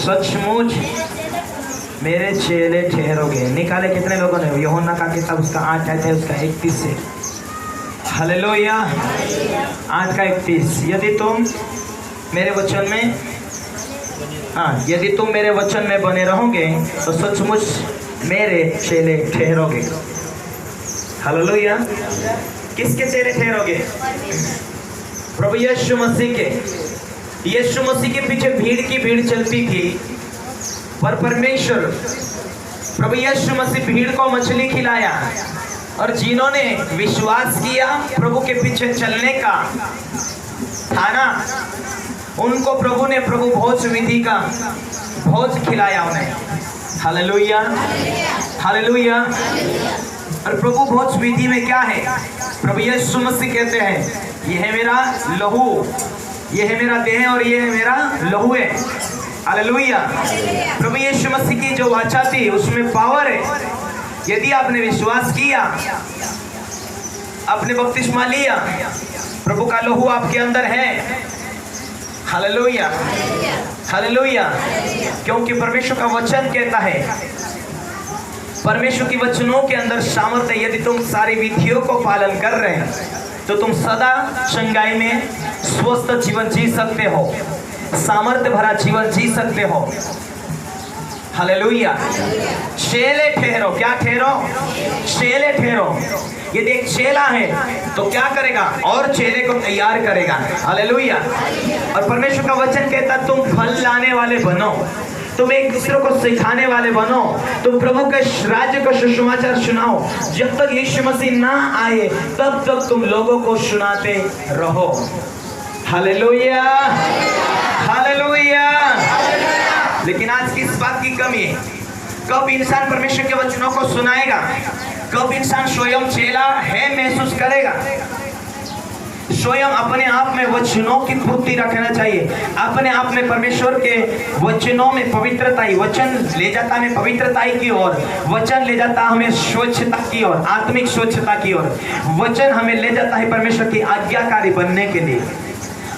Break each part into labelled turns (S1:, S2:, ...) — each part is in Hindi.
S1: सचमुच मेरे चेले ठहरोगे। निकाले कितने लोगों ने? यूहन्ना का किताब उसका 8 है उसका 31 से। हालेलुया। 8 का 31। यदि तुम मेरे वचन में यदि तुम मेरे वचन में बने रहोगे तो सचमुच मेरे चेले ठहरोगे। हालेलुया। किसके चेले ठहरोगे? प्रभु यीशु मसीह के। यीशु मसीह के पीछे भीड़ की भीड़ चलती थी, पर परमेश्वर प्रभु यीशु मसीह भीड़ को मछली खिलाया, और जिन्होंने विश्वास किया प्रभु के पीछे चलने का था ना, उनको प्रभु ने प्रभु भोज विधि का भोज खिलाया उन्हें। Hallelujah, hallelujah. और प्रभु भोज विधि में क्या है? प्रभु यीशु मसीह कहते हैं यह है मेरा लहू, यह है मेरा देह और यह है मेरा लहू है। हालेलुया। प्रभु यीशु मसीह की जो वाचा थी उसमें पावर है। यदि आपने विश्वास किया, आपने बपतिस्मा लिया, प्रभु का लहू आपके अंदर है। Hallelujah, hallelujah. क्योंकि परमेश्वर का वचन कहता है, परमेश्वर की वचनों के अंदर सामर्थ्य है। यदि तुम सारी विधियों को पालन कर रहे हैं तो तुम सदा चंगाई में स्वस्थ जीवन जी सकते हो, सामर्थ्य भरा जीवन जी सकते हो। हालेलुया। चेले ठहरो। क्या ठहरो? चेले ठहरो। यदि एक चेला है तो क्या करेगा? और चेले को तैयार करेगा। हालेलुया। और परमेश्वर का वचन कहता तुम फल लाने वाले बनो, तुम एक दूसरे को सिखाने वाले बनो, तुम प्रभु के राज्य का सुसमाचार सुनाओ। जब तक यीशु मसीह ना आए तब तक तुम लोगों को सुनाते रहो। Hallelujah, hallelujah. लेकिन आज किस बात की कमी है? कब इंसान परमेश्वर के वचनों को सुनाएगा? कब इंसान स्वयं चेला है महसूस करेगा? स्वयं अपने आप में वचनों की पूर्ति रखना चाहिए। अपने आप में परमेश्वर के वचनों में पवित्रता ही, वचन ले जाता हमें पवित्रता की ओर, वचन ले जाता हमें स्वच्छता की ओर, आत्मिक स्वच्छता की ओर। वचन हमें ले जाता है परमेश्वर की आज्ञाकारी बनने के लिए,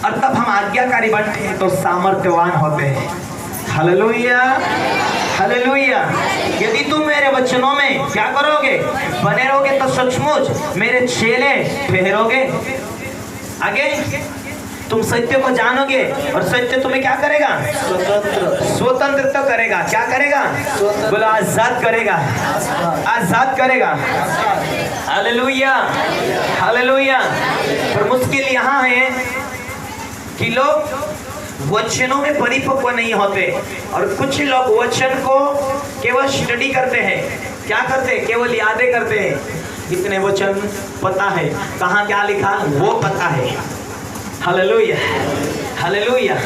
S1: और तब हम आज्ञाकारी बनते हैं तो सामर्थ्यवान होते हैं। Hallelujah, hallelujah. यदि तुम मेरे वचनों में क्या करोगे? बने रहोगे तो सचमुच मेरे चेले ठहरोगे। आगे तुम सत्य को जानोगे और सत्य तुम्हें क्या करेगा? स्वतंत्र तो करेगा। क्या करेगा? बोलो आजाद करेगा, आजाद करेगा। Hallelujah, hallelujah. पर मुश्किल यहाँ है कि लोग वचनों में परिपक्व नहीं होते, और कुछ लोग वचन को केवल स्टडी करते हैं। क्या करते हैं? केवल यादें करते हैं। इतने वचन पता है, कहाँ क्या लिखा वो पता है। Hallelujah, hallelujah.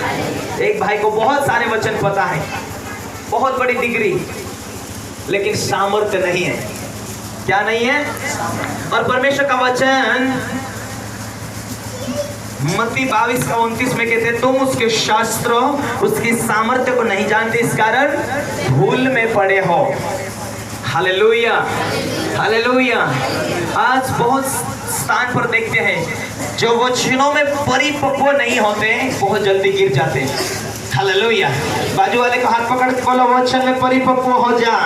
S1: एक भाई को बहुत सारे वचन पता है, बहुत बड़ी डिग्री, लेकिन सामर्थ्य नहीं है। क्या नहीं है? और परमेश्वर का वचन मत्ती 22 का 29 में कहते तुम उसके शास्त्रों, उसकी सामर्थ्य को नहीं जानते, इस कारण भूल में पड़े हो। Hallelujah, hallelujah. आज बहुत स्थान पर देखते हैं जो वचनों में परिपक्व नहीं होते बहुत जल्दी गिर जाते हैं। हालेलुया। बाजू वाले को हाथ पकड़ के बोलो वचन में परिपक्व हो जा,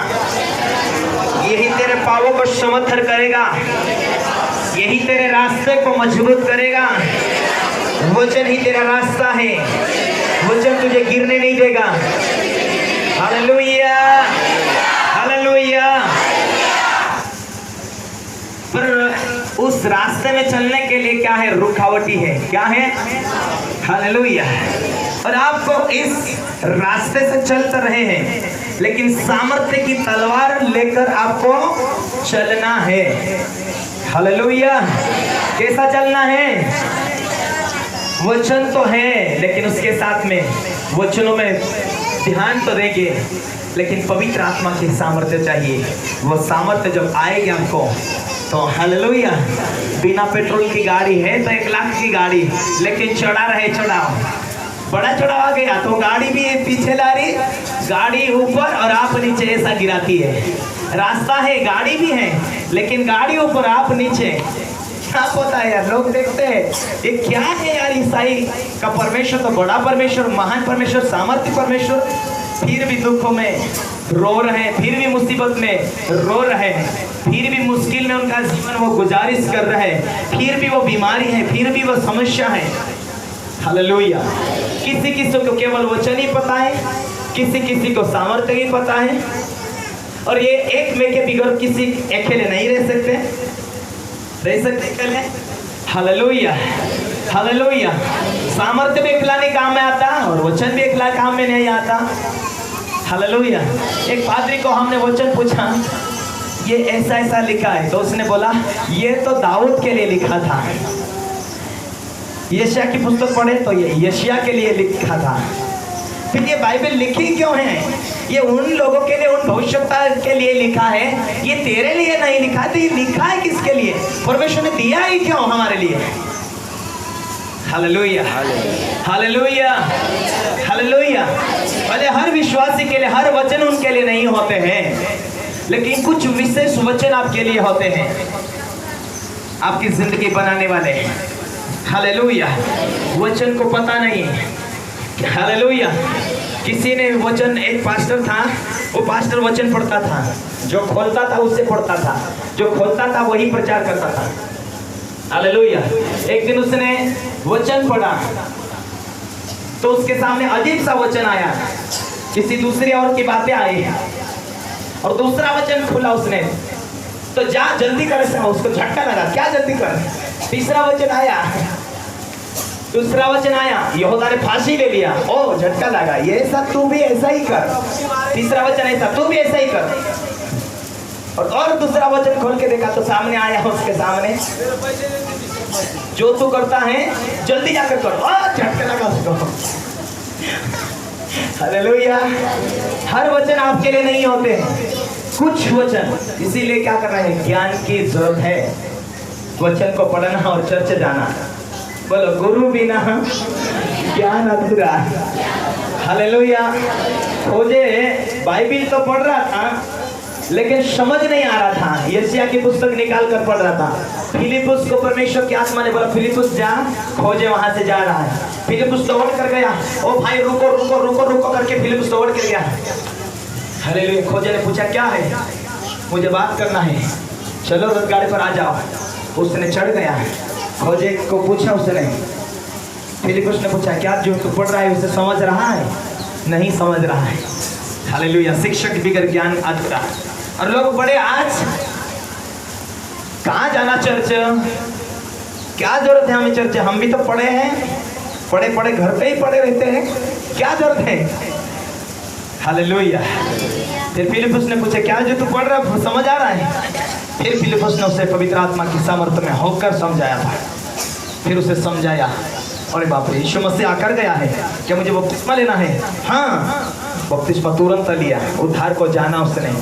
S1: यही तेरे पावों को समर्थन करेगा, यही तेरे रास्ते को मजबूत करेगा। वचन ही तेरा रास्ता है, वचन तुझे गिरने नहीं देगा। Hallelujah, hallelujah. पर उस रास्ते में चलने के लिए क्या है? रुकावटी है। क्या है? हालेलुया। और आपको इस रास्ते से चलते रहे हैं, लेकिन सामर्थ्य की तलवार लेकर आपको चलना है। हालेलुया। कैसा चलना है? वचन तो है, लेकिन उसके साथ में वचनों में ध्यान तो देंगे, लेकिन पवित्र आत्मा की सामर्थ्य चाहिए। वो सामर्थ्य जब आएगी हमको तो हालेलुया। बिना पेट्रोल की गाड़ी है तो 1 लाख की गाड़ी, लेकिन चढ़ा रहे चढ़ाओ, बड़ा चढ़ाव आ गया तो गाड़ी भी पीछे ला रही, गाड़ी ऊपर और आप नीचे, ऐसा गिराती है। रास्ता है, गाड़ी भी है, लेकिन गाड़ी ऊपर आप नीचे। क्या पता है यार, लोग देखते हैं ये क्या है यार, ईसाई का परमेश्वर तो बड़ा परमेश्वर, महान परमेश्वर, सामर्थ्य परमेश्वर, फिर भी दुखों में रो रहे हैं, फिर भी मुसीबत में रो रहे हैं, फिर भी मुश्किल में उनका जीवन वो गुजारिश कर रहे हैं, फिर भी वो बीमारी है, फिर भी वो समस्या है। हालेलुया। किसी किसी को केवल वचन ही पता है, किसी किसी को सामर्थ्य ही पता है, और ये एक में के बिगड़ किसी अकेले नहीं रह सकते अकेले। Hallelujah, hallelujah. सामर्थ्य भी अकेला काम में आता और वचन भी अकेला काम में नहीं आता। हालेलुया। एक पादरी को हमने वचन पूछा, ये ऐसा ऐसा लिखा है, तो उसने बोला ये तो दाऊद के लिए लिखा था। यशाया की पुस्तक पढ़े तो ये यशाया के लिए लिखा था। फिर ये बाइबल लिखी क्यों है? ये उन लोगों के लिए, उन भविष्यता के लिए लिखा है, ये तेरे लिए नहीं लिखा। तो ये लिखा है किसके लिए? परमेश्वर ने दिया ही क्यों हमारे लिए? Hallelujah, hallelujah, hallelujah. भले हर विश्वासी के लिए हर वचन उनके लिए नहीं होते हैं, लेकिन कुछ विशेष वचन आपके लिए होते हैं, आपकी जिंदगी बनाने वाले। हालेलुया। वचन को पता नहीं। हालेलुया। किसी ने वचन, एक पास्टर था, वो पास्टर वचन पढ़ता था, जो खोलता था उससे पढ़ता था, जो खोलता था वही प्रचार करता था। हालेलुया। एक दिन उसने वचन पढ़ा तो उसके सामने अजीब सा वचन आया, किसी दूसरी और की बातें आई, और दूसरा वचन खुला उसने, तो जा जल्दी कर, उसको झटका लगा, क्या जल्दी कर। तीसरा वचन आया, दूसरा वचन आया, यहूदा ने फांसी ले लिया, ओ झटका लगा, ये सब तू भी ऐसा ही कर। तीसरा वचन ऐसा, तू भी ऐसा ही कर। और दूसरा वचन खोल के देखा तो सामने आया, उसके सामने, जो तू करता है जल्दी जाकर कर, झटका लगा उसको। हालेलुया। हर वचन आपके लिए नहीं होते हैं, कुछ वचन। इसीलिए क्या करना है? ज्ञान की जरूरत है, वचन को पढ़ना और चर्च जाना। बोलो, गुरु बिना ज्ञान अधूरा। हालेलुया। खोजे बाइबिल तो पढ़ रहा था, लेकिन समझ नहीं आ रहा था। यशाया की पुस्तक निकाल कर पढ़ रहा था। फिलिपुस को परमेश्वर की आत्मा ने बोला, फिलिपुस जा, खोजे वहां से जा रहा है। फिलिपुस दौड़ कर गया। ओ भाई रुको रुको रुको रुको करके फिलिपुस दौड़ कर गया। हालेलुया। खोजे ने पूछा, क्या है? मुझे बात करना है, चलो रथ गाड़ी पर आ जाओ। उसने चढ़ गया। खोजे को पूछा उसने, फिलिपुस ने पूछा, क्या जो तू पढ़ रहा है उसे समझ रहा है? नहीं समझ रहा है। हालेलुया। शिक्षक बिगड़ ज्ञान अधूरा। और लोग बड़े, आज कहाँ जाना चर्च? क्या जरूरत है हमें चर्च? हम भी तो पढ़े हैं, पढ़े पढ़े घर पे ही पढ़े रहते हैं, क्या जरूरत है? हालेलुया। फिर फिलिपुस ने पूछा, क्या जो तू पढ़ रहा है समझ आ रहा है? फिर फिलिपुस ने उसे पवित्र आत्मा की सामर्थ्य में होकर समझाया था। फिर उसे समझाया, अरे बाप रे, यीशु मसीह आकर गया है, क्या मुझे बपतिस्मा लेना है? हाँ, बपतिस्मा तुरंत लिया, उद्धार को जाना उसने।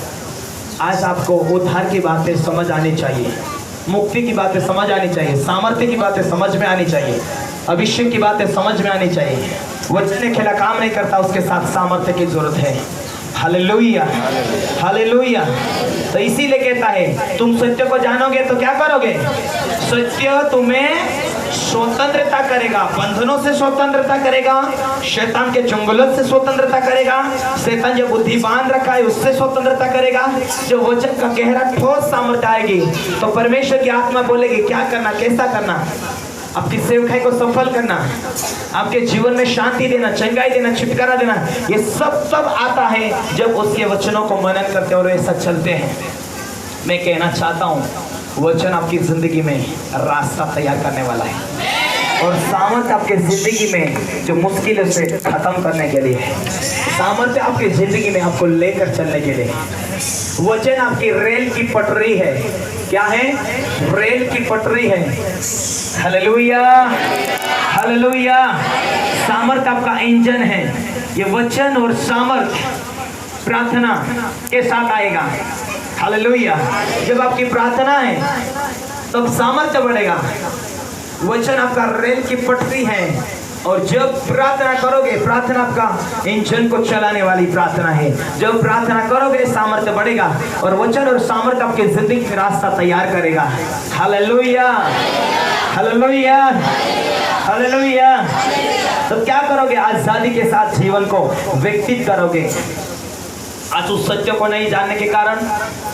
S1: आज आपको उद्धार की बातें समझ आनी चाहिए, मुक्ति की बातें समझ आनी चाहिए, सामर्थ्य की बातें समझ में आनी चाहिए, अभिषेक की बातें समझ में आनी चाहिए। वचन खेला काम नहीं करता, उसके साथ सामर्थ्य की जरूरत है। Hallelujah, hallelujah. तो इसीलिए कहता है, तुम सत्य को जानोगे तो क्या करोगे? सत्य तुम्हें स्वतंत्रता करेगा, बंधनों से स्वतंत्रता करेगा, शैतान के चंगुलों से स्वतंत्रता करेगा, शैतान जो बुद्धि बांध रखा है उससे स्वतंत्रता करेगा। जो वचन का गहरा ठोस सामर्थ्य आएगी तो परमेश्वर की आत्मा बोलेगी क्या करना, कैसा करना, आपकी सेवकाई को सफल करना, आपके जीवन में शांति देना, चंगाई देना, छुटकारा देना, ये सब आता है जब उसके वचनों को मनन करते और ऐसा चलते हैं। मैं कहना चाहता हूँ, वचन आपकी जिंदगी में रास्ता तैयार करने वाला है, और सामर्थ्य आपके जिंदगी में जो मुश्किल से खत्म करने के लिए है, सामर्थ्य आपकी जिंदगी में आपको लेकर चलने के लिए। वचन आपकी रेल की पटरी है। क्या है? रेल की पटरी है। Hallelujah, hallelujah. सामर्थ्य आपका इंजन है। ये वचन और सामर्थ्य प्रार्थना के साथ आएगा। हालेलुया। जब आपकी प्रार्थना है तब सामर्थ्य बढ़ेगा। वचन आपका रेल की पटरी है, और जब प्रार्थना करोगे, प्रार्थना आपका इंजन को चलाने वाली प्रार्थना है। जब प्रार्थना करोगे सामर्थ्य बढ़ेगा, और वचन और सामर्थ्य आपके जिंदगी का रास्ता तैयार करेगा। Hallelujah, hallelujah, hallelujah. तो क्या करोगे? आजादी के साथ जीवन को व्यतीत करोगे। आज उस सत्य को नहीं जानने के कारण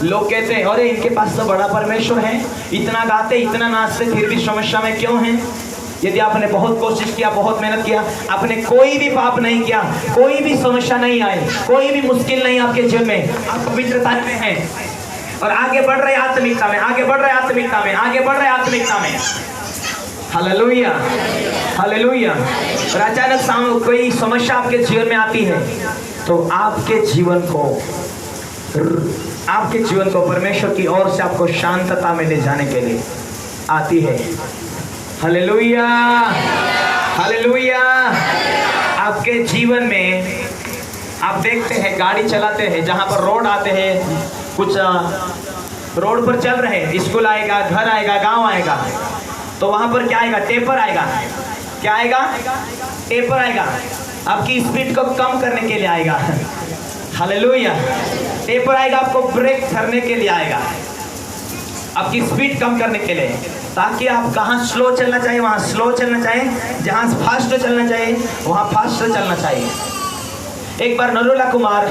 S1: लोग कहते हैं अरे इनके पास तो बड़ा परमेश्वर है, इतना गाते इतना नाचते फिर भी समस्या में क्यों हैं? यदि आपने बहुत कोशिश किया, बहुत मेहनत किया, आपने कोई भी पाप नहीं किया, कोई भी समस्या नहीं आई, कोई भी मुश्किल नहीं आपके जीवन में, आप पवित्रता में हैं और आगे बढ़ रहे आत्मिकता में, आगे बढ़ रहे आत्मिकता में, आगे बढ़ रहे आत्मिकता में। Hallelujah, hallelujah. और अचानक कोई समस्या आपके जीवन में आती है तो आपके जीवन को परमेश्वर की ओर से आपको शांतता में ले जाने के लिए आती है। Hallelujah, hallelujah. आपके जीवन में आप देखते हैं गाड़ी चलाते हैं, जहां पर रोड आते हैं, कुछ रोड पर चल रहे हैं, स्कूल आएगा, घर आएगा, गांव आएगा, तो वहां पर क्या आएगा? टेपर आएगा। क्या आएगा? टेपर आएगा। आपकी स्पीड को कम करने के लिए आएगा। हालेलुया। टेपर आएगा, आपको ब्रेक करने के लिए आएगा, आपकी स्पीड कम करने के लिए, ताकि आप कहाँ स्लो चलना चाहिए वहाँ स्लो चलना चाहिए, जहाँ फास्ट चलना चाहिए वहाँ फास्ट चलना चाहिए। एक बार नरोला कुमार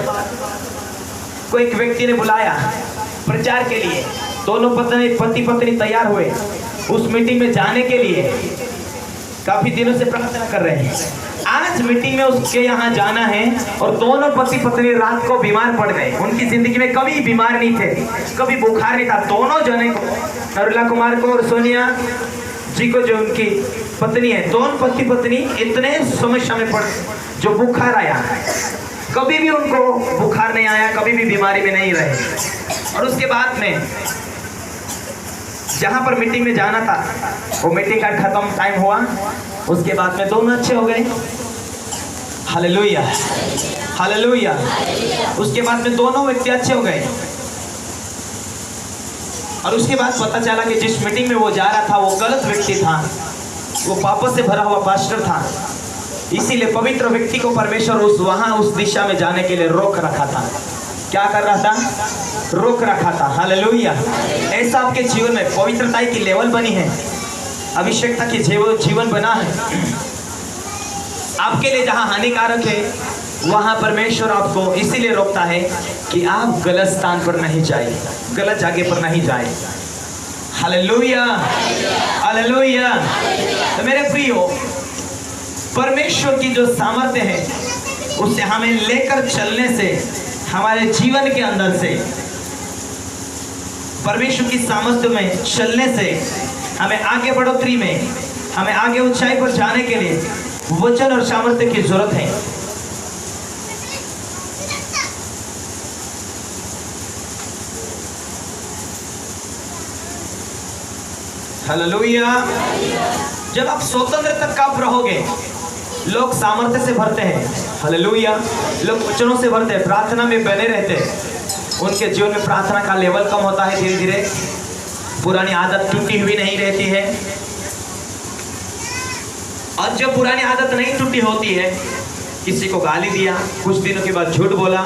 S1: को एक व्यक्ति ने बुलाया प्रचार के लिए। दोनों पति पत्नी तैयार हुए उस मीटिंग में जाने के लिए, काफी दिनों से प्रार्थना कर रहे हैं। आज मीटिंग में उसके यहाँ जाना है और दोनों पति पत्नी रात को बीमार पड़ गए। उनकी जिंदगी में कभी बीमार नहीं थे, कभी बुखार नहीं था। दोनों जने को, नरुला कुमार को और सोनिया जी को, जो उनकी पत्नी है, दोनों पति पत्नी इतने समस्या में पड़, जो बुखार आया, कभी भी उनको बुखार नहीं आया, कभी भी बीमारी में नहीं रहे। और उसके बाद में जहाँ पर मीटिंग में जाना था, वो मीटिंग का खत्म टाइम हुआ, उसके बाद में दोनों अच्छे हो गए। Hallelujah, hallelujah. उसके बाद में दोनों व्यक्ति अच्छे हो गए। और उसके बाद पता चला कि जिस मीटिंग में वो जा रहा था वो गलत व्यक्ति था, वो पापों से भरा हुआ पास्टर था। इसीलिए पवित्र व्यक्ति को परमेश्वर उस दिशा में जाने के लिए रोक रखा था। क्या कर रहा था? रोक रखा था। हालेलुया। ऐसा आपके जीवन में पवित्रता की लेवल बनी है, अभिषेकता की जीवन बना है आपके लिए। जहां हानिकारक है वहां परमेश्वर आपको इसीलिए रोकता है कि आप गलत स्थान पर नहीं जाए, गलत जगह पर नहीं जाए। Hallelujah, hallelujah. तो मेरे प्रियो, परमेश्वर की जो सामर्थ्य है उससे हमें लेकर चलने से, हमारे जीवन के अंदर से परमेश्वर की सामर्थ्य में चलने से हमें आगे बढ़ोतरी में, हमें आगे ऊंचाई पर जाने के लिए वचन और सामर्थ्य की जरूरत है। हालेलुया। जब आप स्वतंत्र तक कब रहोगे? लोग सामर्थ्य से भरते हैं, हालेलुया, लोग वचनों से भरते हैं, प्रार्थना में बने रहते हैं, उनके जीवन में प्रार्थना का लेवल कम होता है, धीरे धीरे पुरानी आदत टूटी हुई नहीं रहती है। और जब पुरानी आदत नहीं टूटी होती है, किसी को गाली दिया, कुछ दिनों के बाद झूठ बोला,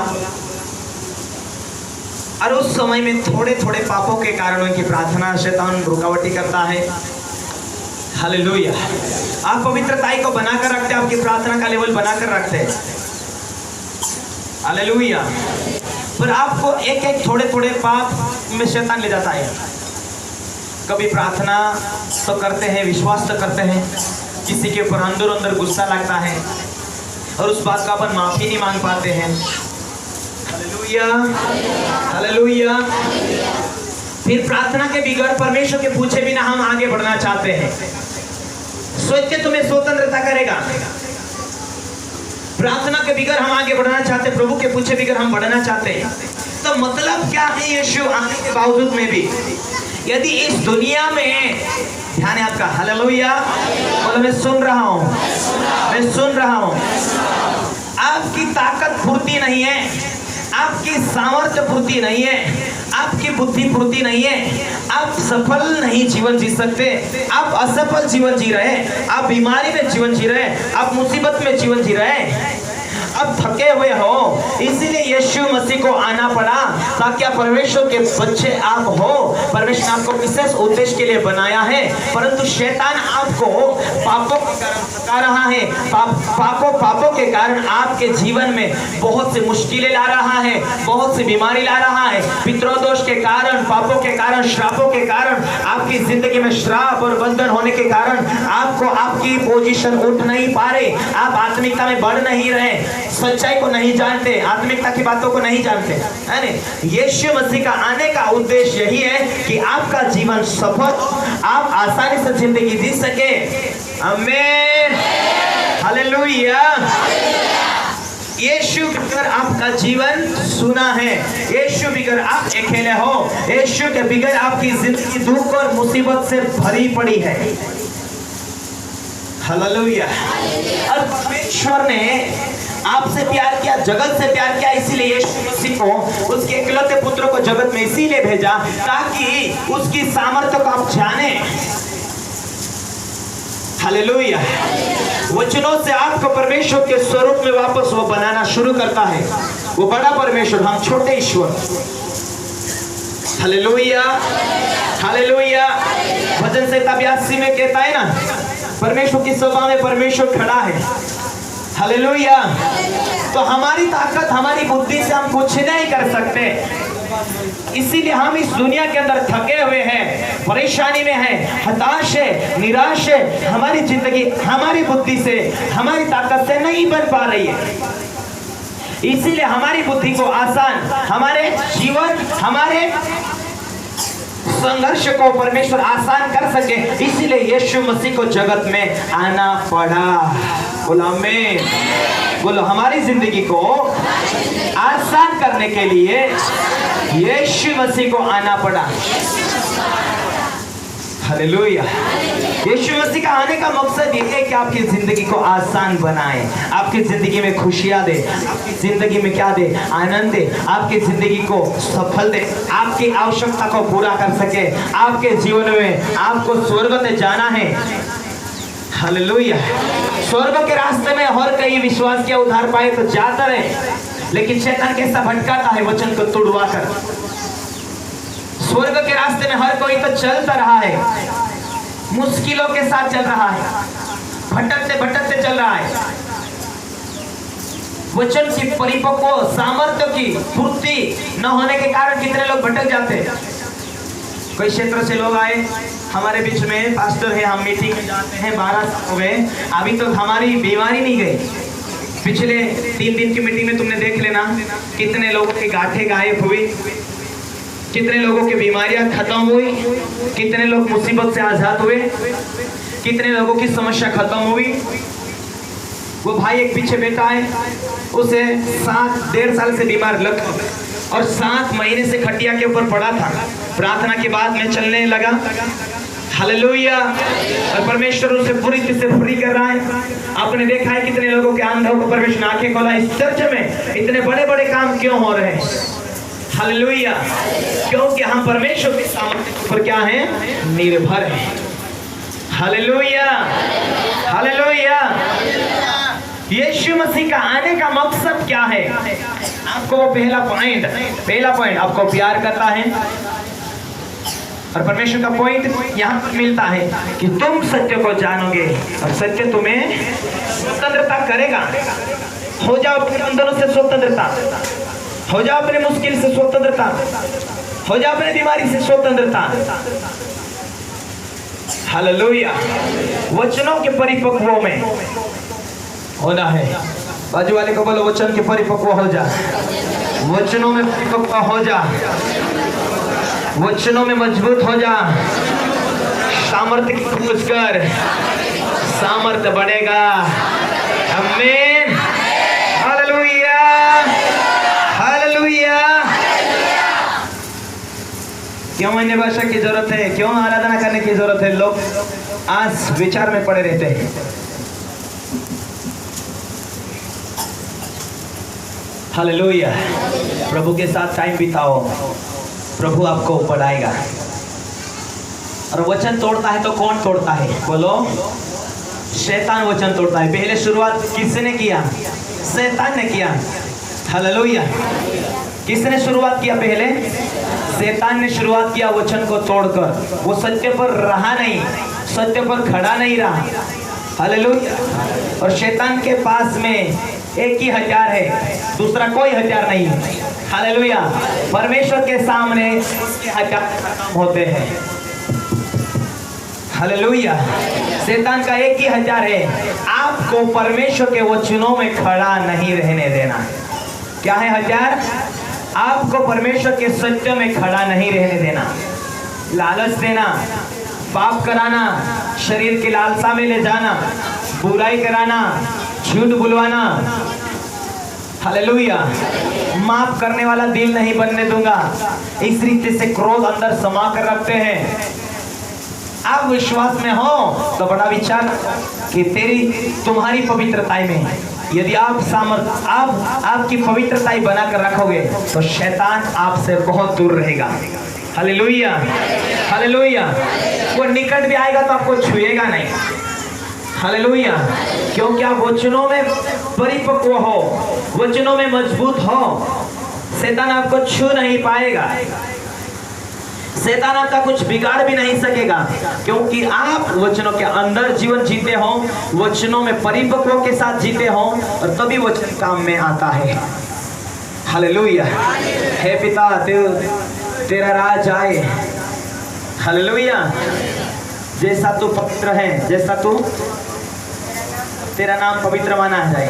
S1: और उस समय में थोड़े थोड़े पापों के कारण उनकी प्रार्थना शैतान रुकावटी करता है। हालेलुया। आप पवित्रता को बनाकर रखते हैं, आपकी प्रार्थना का लेवल बनाकर रखते हैं। हालेलुया। पर आपको एक एक थोड़े थोड़े पाप में शैतान ले जाता है। कभी प्रार्थना तो करते हैं, विश्वास तो करते हैं, किसी के ऊपर अंदर अंदर गुस्सा लगता है और उस बात का अपन माफी नहीं मांग पाते हैं। Hallelujah, hallelujah. फिर प्रार्थना के बिगड़ परमेश्वर के पूछे बिना हम आगे बढ़ना चाहते हैं। सोच के तुम्हें स्वतंत्रता करेगा। प्रार्थना के बिगड़ हम आगे बढ़ना चाहते, प्रभु के पूछे बिगड़ हम बढ़ना चाहते हैं। तो मतलब क्या है? यीशु आने के बावजूद में भी यदि इस दुनिया में, ध्यान है आपका, हालेलुया, बोलो मैं सुन रहा हूँ, मैं सुन रहा हूँ। आपकी ताकत पूर्ति नहीं है, आपकी सामर्थ्य पूर्ति नहीं है, आपकी बुद्धि पूर्ति नहीं है, आप सफल नहीं जीवन जी सकते। आप असफल जीवन जी रहे, आप बीमारी में जीवन जी रहे, आप मुसीबत में जीवन जी रहे, अब थके हुए हो, इसीलिए यीशु मसीह को आना पड़ा, ताकि आप परमेश्वर के बच्चे आप हो। परमेश्वर ने आपको विशेष उद्देश्य के लिए बनाया है, परंतु शैतान आपको पापों के कारण थका रहा है। पापों के कारण आपके जीवन में बहुत सी मुश्किलें ला रहा है, बहुत सी बीमारी ला रहा है। पितृदोष के कारण, पापों के कारण, श्रापों के कारण, आपकी जिंदगी में श्राप और बंधन होने के कारण आपको आपकी पोजीशन उठ नहीं पा रहे, आप आत्मिकता में बढ़ नहीं रहे, सच्चाई को नहीं जानते, आत्मिकता की बातों को नहीं जानते, है ना। यीशु मसीह का आने का उद्देश्य यही है कि आपका जीवन सफल, आप आसानी से जिंदगी जी सके। आमीन, हालेलुया। यीशु बिगर आपका जीवन सुना है, यीशु बिगर आप अकेले हो, यीशु के बिगर आपकी जिंदगी दुख और मुसीबत से भरी पड़ी है। हालेलुया। और परमेश्वर ने आपसे प्यार किया, जगत से प्यार किया, इसीलिए यीशु मसीह को, उसके इकलौते पुत्र को जगत में इसीलिए भेजा ताकि उसकी सामर्थ्य को आप जाने। हालेलुया। वचनों से आपको परमेश्वर के स्वरूप में वापस वो बनाना शुरू करता है। वो बड़ा परमेश्वर, हम छोटे ईश्वर। Hallelujah, hallelujah. भजन संहिता 82 में कहता है ना, परमेश्वर की सभा में परमेश्वर खड़ा है। हालेलुया। तो हमारी ताकत, हमारी बुद्धि से हम कुछ नहीं कर सकते, इसीलिए हम इस दुनिया के अंदर थके हुए हैं, परेशानी में हैं, हताश है, निराश है। हमारी जिंदगी हमारी बुद्धि से, हमारी ताकत से नहीं बन पा रही है, इसीलिए हमारी बुद्धि को आसान, हमारे जीवन, हमारे संघर्ष को परमेश्वर आसान कर सके, इसीलिए यीशु मसीह को जगत में आना पड़ा। बोलो आमीन। बोलो, हमारी जिंदगी को आसान करने के लिए यीशु मसीह को आना पड़ा। हालेलुया। यीशु मसीह का आने का मकसद ये है कि आपकी जिंदगी को आसान बनाए, आपकी जिंदगी में खुशियां दे, आपकी जिंदगी में क्या दे, आनंद दे, आपकी जिंदगी को सफल दे, आपकी आवश्यकता को पूरा कर सके। आपके जीवन में आपको स्वर्ग में जाना है। हालेलुया। स्वर्ग के रास्ते में हर कई विश्वास किया उधार पाए तो जाता रहे, लेकिन शैतान कैसा भटकाता है वचन को तुड़वा कर। स्वर्ग के रास्ते में हर कोई तो चलता रहा है, मुश्किलों के साथ चल रहा है, भटकते भटकते चल रहा है। वचन की परिपक्व सामर्थ्य की पूर्ति न होने के कारण कितने लोग भटक जाते हैं। कोई क्षेत्र से लोग आए हमारे बीच में, पास्टर है, हम मीटिंग में जाते हैं, 12 साल हो गए, अभी तो हमारी बीमारी नहीं गई। पिछले 3 दिन की मीटिंग में तुमने देख लेना कितने लोगों की गांठें गायब हुई, कितने लोगों की बीमारियां खत्म हुई, कितने लोग मुसीबत से आजाद हुए, कितने लोगों की समस्या खत्म हुई। वो भाई एक पीछे बैठा है, उसे 7-1.5 साल से बीमार लग और 7 महीने से खटिया के ऊपर पड़ा था। प्रार्थना के बाद में चलने लगा। हालेलुया। और परमेश्वर उसे पूरी तरह से फ्री कर रहा है। आपने देखा है कितने लोगों के अंधों को परमेश्वर ने आंखें खोला। इस चर्च में इतने बड़े बड़े काम क्यों हो रहे हैं? हालेलुया। क्योंकि हम परमेश्वर की सामर्थ्य पर क्या है, निर्भर है। Hallelujah, hallelujah. यीशु मसीह का आने का मकसद क्या है? आपको वो पहला पॉइंट आपको प्यार करता है। और परमेश्वर का पॉइंट यहाँ पर मिलता है कि तुम सत्य को जानोगे और सत्य तुम्हें स्वतंत्रता करेगा। हो जाओ अपने बंधनों से स्वतंत्रता, हो जाओ अपने मुश्किल से स्वतंत्रता, हो जाओ अपने बीमारी से स्वतंत्रता। हालेलुया। वचनों के परिपक्वों में होना है। बाजू वाले को बोलो, वचन के परिपक्व हो जा, वचनों में परिपक्व हो जा, वचनों में मजबूत हो जा। सामर्थ्य की खोज कर, सामर्थ्य बढ़ेगा। आमीन, हालेलुया, हालेलुया। क्यों अन्य भाषा की जरूरत है? क्यों आराधना करने की जरूरत है? लोग आज विचार में पड़े रहते हैं। हालेलुया। प्रभु के साथ टाइम बिताओ, प्रभु आपको बढ़ाएगा। और वचन तोड़ता है तो कौन तोड़ता है? बोलो, शैतान वचन तोड़ता है। पहले शुरुआत किसने किया? शैतान ने किया। हालेलुया। किसने शुरुआत किया? पहले शैतान ने शुरुआत किया वचन को तोड़कर। वो सत्य पर रहा नहीं, सत्य पर खड़ा नहीं रहा। हालेलुया। और शैतान के पास में एक ही हथियार है, दूसरा कोई हथियार नहीं है। हालेलुया। परमेश्वर के सामने उसके हथियार होते हैं। हालेलुया। शैतान का एक ही हथियार है, आपको परमेश्वर के वचनों में खड़ा नहीं रहने देना। क्या है हथियार? आपको परमेश्वर के सत्य में खड़ा नहीं रहने देना। लालच देना, पाप कराना, शरीर की लालसा में ले जाना, बुराई कराना, झूठ बुलवाना। हालेलुया। माफ करने वाला दिल नहीं बनने दूंगा, इस रीति से क्रोध अंदर समा कर रखते हैं। आप विश्वास में हो तो बड़ा विचार कि तुम्हारी पवित्रताई में, यदि आप आपकी पवित्रताई बनाकर रखोगे तो शैतान आपसे बहुत दूर रहेगा। हालेलुया। हालेलुया। वो निकट भी आएगा तो आपको छुएगा नहीं। हालेलुया। क्योंकि आप वचनों में परिपक्व हो, वचनों में मजबूत हो, शैतान आपको छू नहीं पाएगा। शैतान आपका कुछ बिगाड़ भी नहीं सकेगा, क्योंकि आप वचनों के अंदर जीवन जीते हो, वचनों में परिपक्व के साथ जीते हो, और तभी वचन काम में आता है। हालेलुया। हे पिता, तेरा राज आए। हालेलुया। जैसा तू पवित्र है, जैसा तू, तेरा नाम पवित्र माना जाए।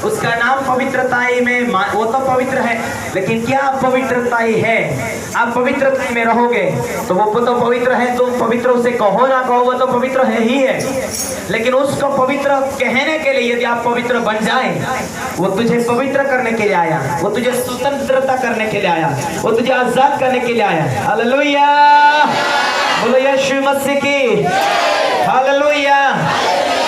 S1: उसका नाम पवित्रताई में, वो तो पवित्र है, लेकिन क्या पवित्रताई है? आप पवित्रताई में रहोगे तो वो तो पवित्र है। तुम पवित्र उसे कहो ना कहो, वो तो पवित्र है ही है। लेकिन उसको पवित्र कहने के लिए यदि आप पवित्र बन जाए, वो तुझे पवित्र करने के लिए आया, वो तुझे स्वतंत्रता करने के लिए आया, वो तुझे आजाद करने के लिए आया। हालेलुया। बोलो यीशु मसीह की। हालेलुया।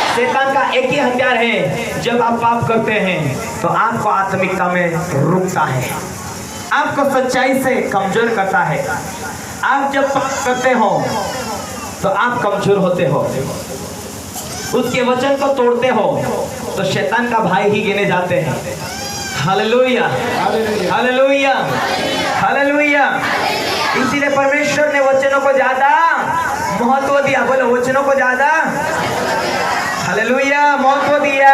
S1: शैतान का एक ही हथियार है, जब आप पाप करते हैं तो आपको आत्मिकता में रुकता है, आपको सच्चाई से कमजोर करता है। आप जब पाप करते हो तो आप कमजोर होते हो, उसके वचन को तोड़ते हो तो शैतान का भाई ही गिने जाते हैं। हालेलुया। हालेलुया। हालेलुया। इसीलिए परमेश्वर ने वचनों को ज्यादा महत्व दिया। बोलो, वचनों को ज्यादा, हालेलुया, महत्व दिया।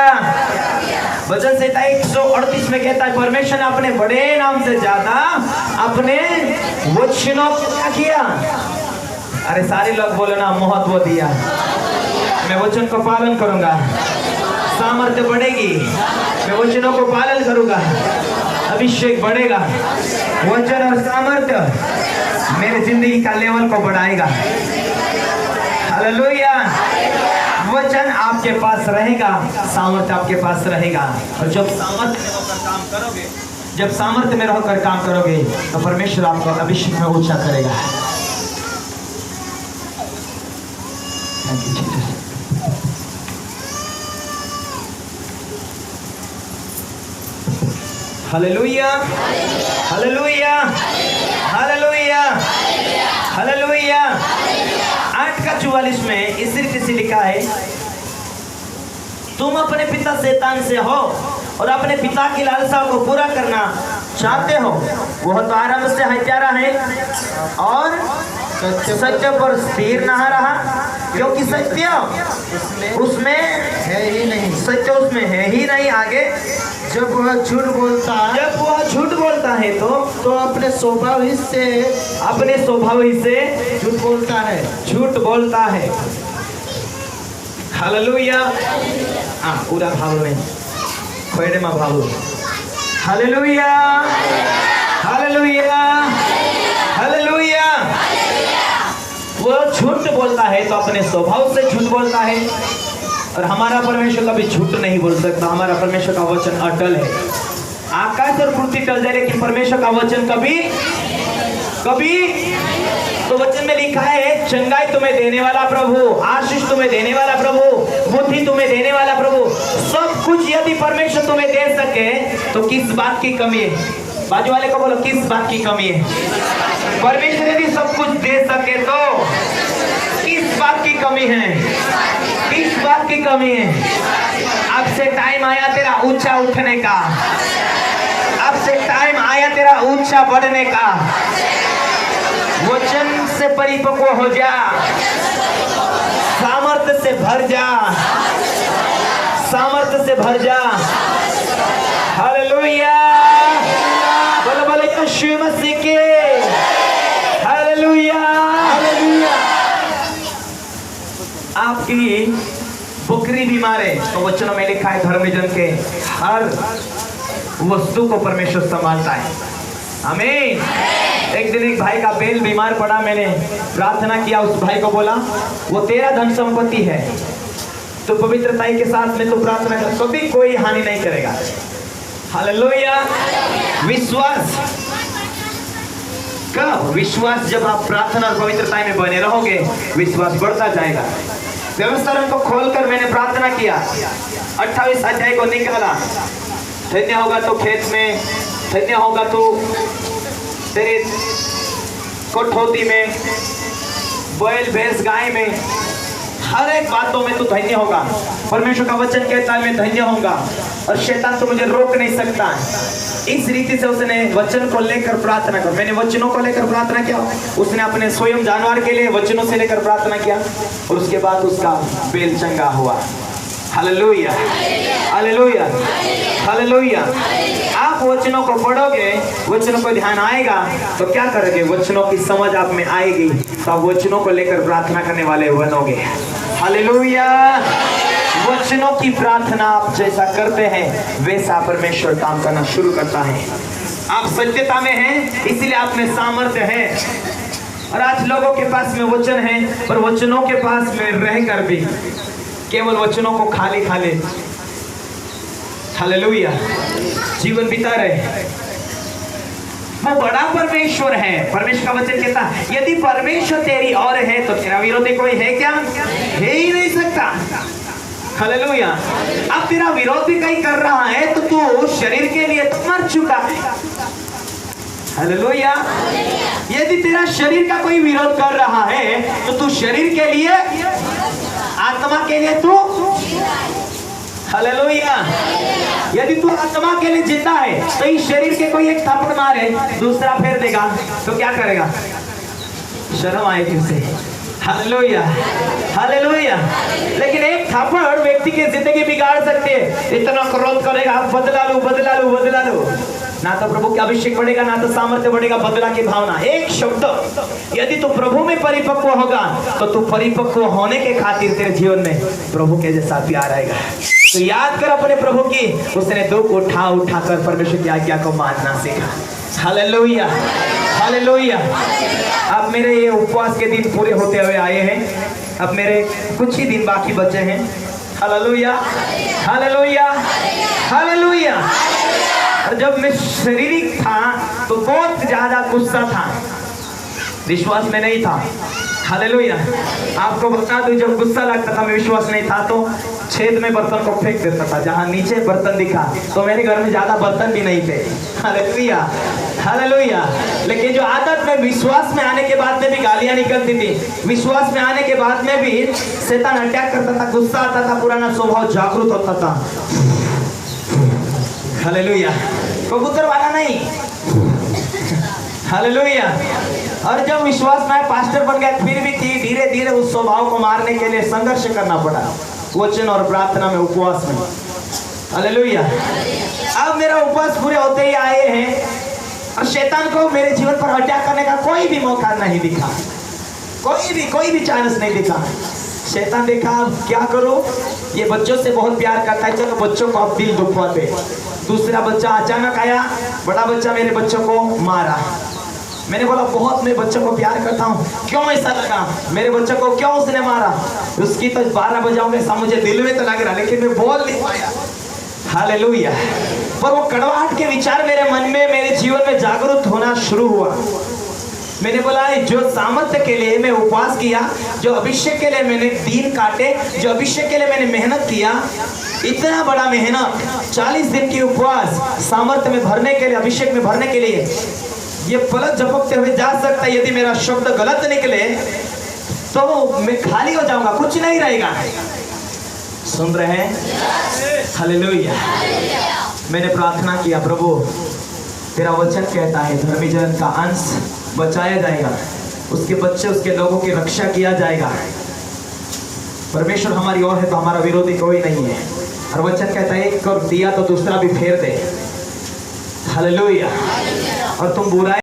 S1: वचन संहिता 138 में कहता है, परमेश्वर ने अपने बड़े नाम से ज्यादा अपने वचनों को क्या किया? अरे सारे लोग बोलो ना, महत्व दिया। मैं वचन को पालन करूंगा, सामर्थ्य बढ़ेगी। मैं वचनों को पालन करूंगा, अभिषेक बढ़ेगा। वचन और सामर्थ्य मेरे जिंदगी का लेवल को बढ़ाएगा। हालेलुया। वचन आपके पास रहेगा, सामर्थ्य आपके पास रहेगा। और जब सामर्थ्य में होकर काम करोगे, जब सामर्थ्य में रहकर काम करोगे तो परमेश्वर आपको अभिषेक में ऊंचा करेगा। Thank you Jesus. Hallelujah. Hallelujah. Hallelujah. Hallelujah. 8:44 में इस रीति से लिखा है, तुम अपने पिता शैतान से हो और अपने पिता की लालसा को पूरा करना चाहते हो। वह तो आरंभ से हत्यारा है और सत्य पर स्थिर न रहा, क्योंकि सत्य उसमें है ही नहीं। सत्य उसमें है ही नहीं। आगे,
S2: जब वह झूठ बोलता
S1: है तो
S2: अपने स्वभाव ही से झूठ बोलता है।
S1: हालेलुया। पूरा भाव में खोड़े में भाव। हालेलुया। हालेलुया। हालेलुया। वो झूठ बोलता है तो अपने स्वभाव से झूठ बोलता है, और हमारा परमेश्वर कभी झूठ नहीं बोल सकता। हमारा परमेश्वर का वचन अटल है। आकाश और पृथ्वी टल जाए, लेकिन परमेश्वर का वचन कभी तो वचन में लिखा है, चंगाई तुम्हें देने वाला प्रभु, आशीष तुम्हें देने वाला प्रभु, बुद्धि तुम्हें देने वाला प्रभु। सब कुछ यदि परमेश्वर तुम्हें दे सके तो किस बात की कमी है? बाजू वाले को बोलो, किस बात की कमी है? परमेश्वर यदि सब कुछ दे सके तो किस बात की कमी है? किस बात की कमी है? आप से टाइम आया तेरा ऊंचा उठने का, अब से टाइम आया तेरा ऊंचा बढ़ने का। वचन से परिपक्व हो जा, सामर्थ्य से भर जा, सामर्थ्य से भर जा। हालेलुया, बोलो बोलो यीशु मसीह के हालेलुया। आपकी बकरी बीमार है तो वचनों में लिखा है धर्मी जन के हर वस्तु को परमेश्वर संभालता है। आमीन। एक दिन एक भाई का बैल बीमार पड़ा, मैंने प्रार्थना किया, उस भाई को बोला वो तेरा धन संपत्ति है, तो पवित्रताई के साथ में तो प्रार्थना कर, कभी कोई हानि नहीं करेगा। हालेलुया। विश्वास कब? विश्वास जब आप प्रार्थना और पवित्रता में बने रहोगे, विश्वास बढ़ता जाएगा। व्यवस्था को खोलकर मैंने प्रार्थना किया, 28 अध्याय को निकाला। धन्य होगा तो खेत में, धन्य होगा तो तेरे कोठौती में, बैल भैंस गाय में, हर एक बातों में तू धन्य होगा। परमेश्वर का वचन कहता है मैं धन्य होगा और शैतान तो मुझे रोक नहीं सकता। इस रीति से उसने वचन को लेकर प्रार्थना कर, मैंने वचनों को लेकर प्रार्थना किया, उसने अपने स्वयं जानवर के लिए वचनों से लेकर प्रार्थना किया और उसके बाद उसका बैल चंगा हुआ। Hallelujah, hallelujah, hallelujah. आप वचनों को पढ़ोगे, वचनों को ध्यान आएगा तो क्या करोगे? वचनों की समझ आप में आएगी तो आप वचनों को लेकर प्रार्थना करने वाले बनोगे। हालेलुया। वचनों की प्रार्थना आप जैसा करते हैं वैसा परमेश्वर काम करना शुरू करता है। आप सत्यता में हैं इसलिए आप में सामर्थ्य है। और आज लोगों के पास में वचन है पर वचनों के पास में रहकर भी केवल वचनों को खाली खाली हालेलुया जीवन बिता रहे। वो बड़ा परमेश्वर है। परमेश्वर का वचन कहता है यदि परमेश्वर तेरी ओर है तो तेरा विरोधी कोई है क्या? है ही नहीं सकता। हालेलुया। अब तेरा विरोध भी कहीं कर रहा है तो तू शरीर के लिए मर चुका है। हालेलुया। यदि तेरा शरीर का कोई विरोध कर रहा है तो तू शरीर के लिए, आत्मा के लिए तू, हालेलुया। यदि तू आत्मा के लिए जिंदा है तो इस शरीर के कोई एक थप्पड़ मारे, दूसरा फेर देगा तो क्या करेगा? शर्म आएगी उसे। Hallelujah, hallelujah. लेकिन एक थप्पड़ व्यक्ति की जिंदगी बिगाड़ सकती है। इतना क्रोध करेगा, बदला लो, बदला लो, बदला लो, ना तो प्रभु का अभिषेक बढ़ेगा ना तो सामर्थ्य बढ़ेगा। बदला की भावना, एक शब्द। यदि तू प्रभु में परिपक्व होगा तो तू परिपक्व होने के खातिर तेरे जीवन में प्रभु के जैसा प्यार आएगा। तो याद कर अपने प्रभु की, उसने दुख उठा उठा कर परमेश्वर की आज्ञा को मानना सीखा। Hallelujah, hallelujah. अब मेरे ये उपवास के दिन पूरे होते हुए आए हैं, अब मेरे कुछ ही दिन बाकी बचे हैं। Hallelujah, hallelujah, hallelujah. और जब मैं शारीरिक था तो बहुत ज्यादा गुस्सा था, विश्वास में नहीं था। हालेलुया। आपको बता दूं जब गुस्सा लगता था, मैं विश्वास नहीं था तो छेद में बर्तन को फेंक देता था। जहां नीचे बर्तन दिखा तो मेरे घर में ज्यादा बर्तन भी नहीं थे। Hallelujah, hallelujah. लेकिन जो आदत में विश्वास में आने के बाद में भी गालियां निकलती थी, विश्वास में आने के बाद में भी शैतान अटैक करता था, गुस्सा आता था, पुराना स्वभाव जागृत होता था। हालेलुया। कबूतर वाला नहीं। हालेलुया। और जब विश्वास में पास्टर बन गया फिर भी धीरे धीरे उस स्वभाव को मारने के लिए संघर्ष करना पड़ा, वचन और प्रार्थना में, उपवास में। हालेलुया। अब मेरा उपवास पूरे होते ही आए हैं और शैतान को मेरे जीवन पर अटैक करने का कोई भी मौका नहीं दिखा, कोई भी चांस नहीं दिखा। शैतान देखा अब क्या करो, ये बच्चों से बहुत प्यार करता है, चलो बच्चों को अब दिल दुखवाते। दूसरा बच्चा अचानक आया, बड़ा बच्चा मेरे बच्चों को मारा। मैंने बोला बहुत मैं बच्चों को प्यार करता हूँ, क्यों ऐसा लगा? मेरे बच्चों को क्यों उसने मारा? उसकी तो 12 बजाऊंगे ऐसा मुझे दिल में तो लग रहा, लेकिन मैं बोल नहीं पाया। हालेलुया। पर वो कड़वाहट के विचार मेरे मन में, मेरे जीवन में जागरूक होना शुरू हुआ। मैंने बोला जो सामर्थ्य के लिए मैं उपवास किया, जो अभिषेक के लिए मैंने दिन काटे, जो अभिषेक के लिए मैंने मेहनत किया, इतना बड़ा मेहनत 40 दिन की उपवास सामर्थ्य में भरने के लिए, अभिषेक में भरने के लिए, ये पलक झपकते हुए जा सकता है। यदि मेरा शब्द गलत निकले तो मैं खाली हो जाऊंगा, कुछ नहीं रहेगा। सुन रहे हैं? हालेलुया। मैंने प्रार्थना किया, प्रभु तेरा वचन कहता है धर्मी जन का अंश बचाया जाएगा, उसके बच्चे उसके लोगों की रक्षा किया जाएगा। परमेश्वर हमारी ओर है तो हमारा विरोधी कोई नहीं है। और वचन कहता है एक कर दिया तो दूसरा भी फेर दे। हालेलुया। और तुम बुराई